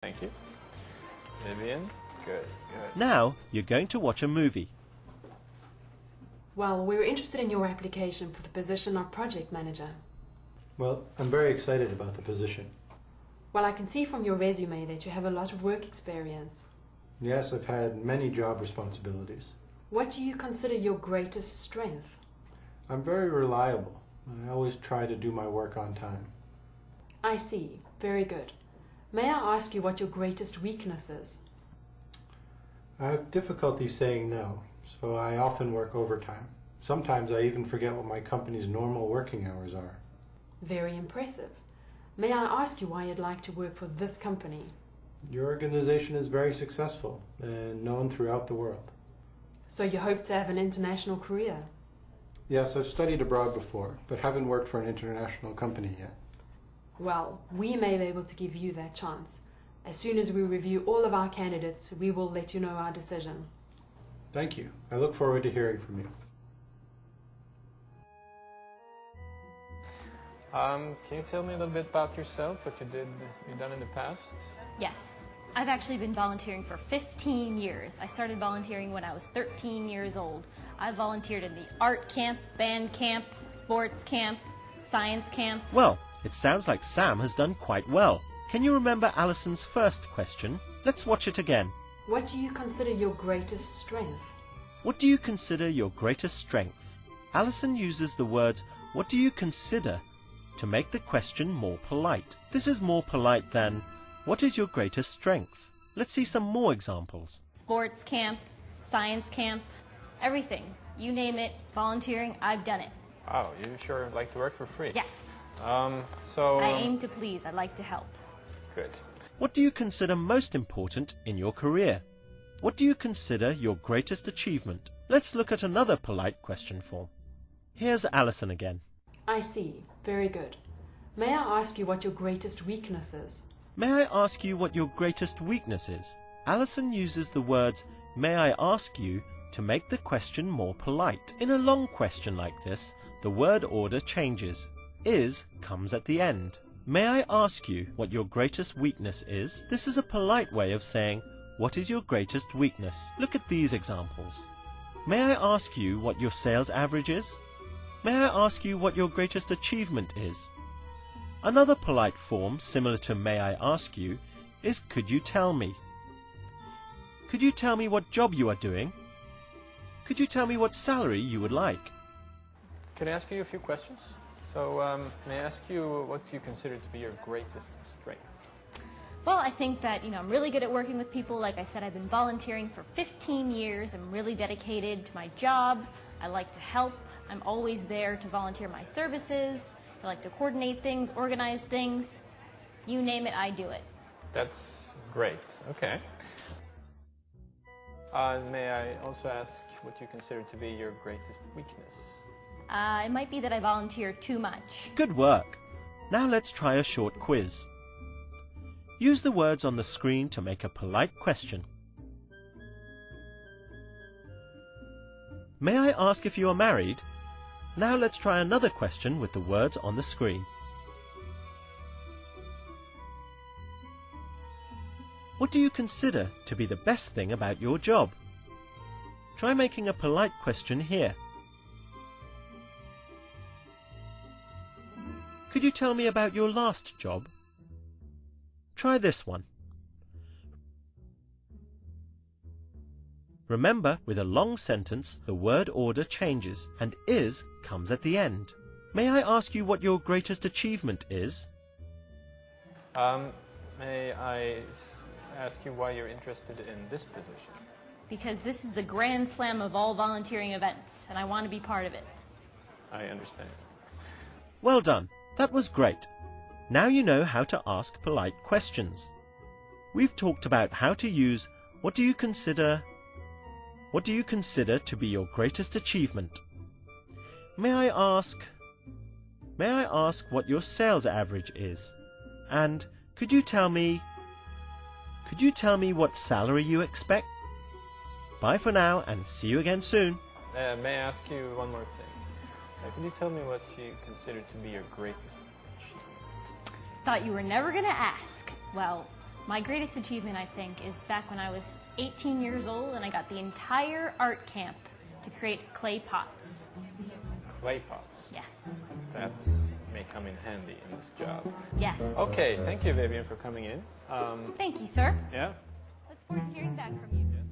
Thank you. Vivian? Good, good. Now you're going to watch a movie. Well, we were interested in your application for the position of project manager. Well, I'm very excited about the position. Well, I can see from your resume that you have a lot of work experience. Yes, I've had many job responsibilities. What do you consider your greatest strength? I'm very reliable. I always try to do my work on time. I see. Very good. May I ask you what your greatest weakness is? I have difficulty saying no, so I often work overtime. Sometimes I even forget what my company's normal working hours are. Very impressive. May I ask you why you'd like to work for this company? Your organization is very successful and known throughout the world. So you hope to have an international career? Yes, I've studied abroad before, but haven't worked for an international company yet. Well, we may be able to give you that chance. As soon as we review all of our candidates, we will let you know our decision. Thank you. I look forward to hearing from you. Can you tell me a little bit about yourself, what you've done in the past? Yes. I've actually been volunteering for 15 years. I started volunteering when I was 13 years old. I volunteered in the art camp, band camp, sports camp, science camp. Well, it sounds like Sam has done quite well. Can you remember Alison's first question? Let's watch it again. What do you consider your greatest strength? What do you consider your greatest strength? Alison uses the words, what do you consider, to make the question more polite. This is more polite than, what is your greatest strength? Let's see some more examples. Sports camp, science camp, everything. You name it, volunteering, I've done it. Wow, you sure like to work for free? Yes. I aim to please. I like to help. Good. What do you consider most important in your career? What do you consider your greatest achievement? Let's look at another polite question form. Here's Alison again. I see. Very good. May I ask you what your greatest weakness is? May I ask you what your greatest weakness is? Alison uses the words, may I ask you, to make the question more polite. In a long question like this, the word order changes. Is comes at the end. May I ask you what your greatest weakness is? This is a polite way of saying, what is your greatest weakness? Look at these examples. May I ask you what your sales average is? May I ask you what your greatest achievement is? Another polite form, similar to may I ask you, is could you tell me? Could you tell me what job you are doing? Could you tell me what salary you would like? Can I ask you a few questions? So, may I ask you what you consider to be your greatest strength? Well, I think that, I'm really good at working with people. Like I said, I've been volunteering for 15 years. I'm really dedicated to my job. I like to help. I'm always there to volunteer my services. I like to coordinate things, organize things. You name it, I do it. That's great. Okay. May I also ask what you consider to be your greatest weakness? It might be that I volunteer too much. Good work. Now let's try a short quiz. Use the words on the screen to make a polite question. May I ask if you are married? Now let's try another question with the words on the screen. What do you consider to be the best thing about your job? Try making a polite question here. Could you tell me about your last job? Try this one. Remember, with a long sentence, the word order changes and is comes at the end. May I ask you what your greatest achievement is? May I ask you why you're interested in this position? Because this is the grand slam of all volunteering events, and I want to be part of it. I understand. Well done. That was great. Now you know how to ask polite questions. We've talked about how to use what do you consider to be your greatest achievement? May I ask what your sales average is? And could you tell me what salary you expect? Bye for now and see you again soon. May I ask you one more thing? Could you tell me what you consider to be your greatest achievement? Thought you were never going to ask. Well, My greatest achievement, I think, is back when I was 18 years old and I got the entire art camp to create clay pots. Clay pots. Yes. That may come in handy in this job. Yes. Okay, thank you, Vivian, for coming in. Thank you, sir. Yeah. Look forward to hearing back from you. Yes.